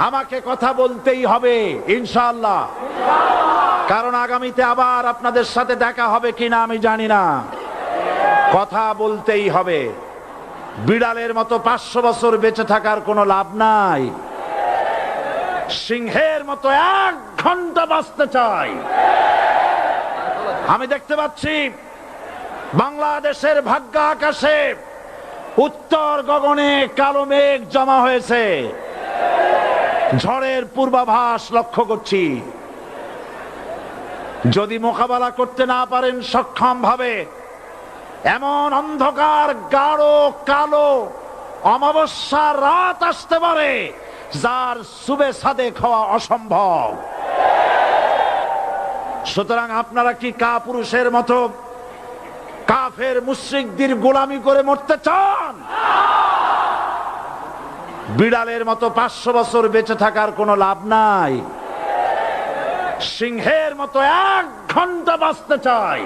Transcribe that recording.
আমাকে কথা বলতেই হবে ইনশাআল্লাহ, কারণ আগামীতে আবার আপনাদের সাথে দেখা হবে কিনা আমি জানি না। কথা বলতেই হবে। বিড়ালের মতো 500 বছর বেঁচে থাকার কোনো লাভ নাই। সিংহের মতো 1 ঘন্টা বাঁচতে চাই। আমি দেখতে পাচ্ছি বাংলাদেশের ভাগ্য আকাশে উত্তর গগনে কালো মেঘ জমা হয়েছে। ঝড়ের পূর্বাভাস লক্ষ্য করছি। যদি মোকাবেলা করতে না পারেন সক্ষম ভাবে, এমন অন্ধকার গাঢ় কালো অমাবস্যার রাত আসতে পারে যার সুবে সাদেক হওয়া অসম্ভব। সুতরাং আপনারা কি কাপুরুষের মতো কাফের মুশরিকদের গোলামি করে মরতে চান? বিড়ালের মতো 500 বছর বেঁচে থাকার কোনো লাভ নাই। সিংহের মতো 1 ঘন্টা বাঁচতে চাই।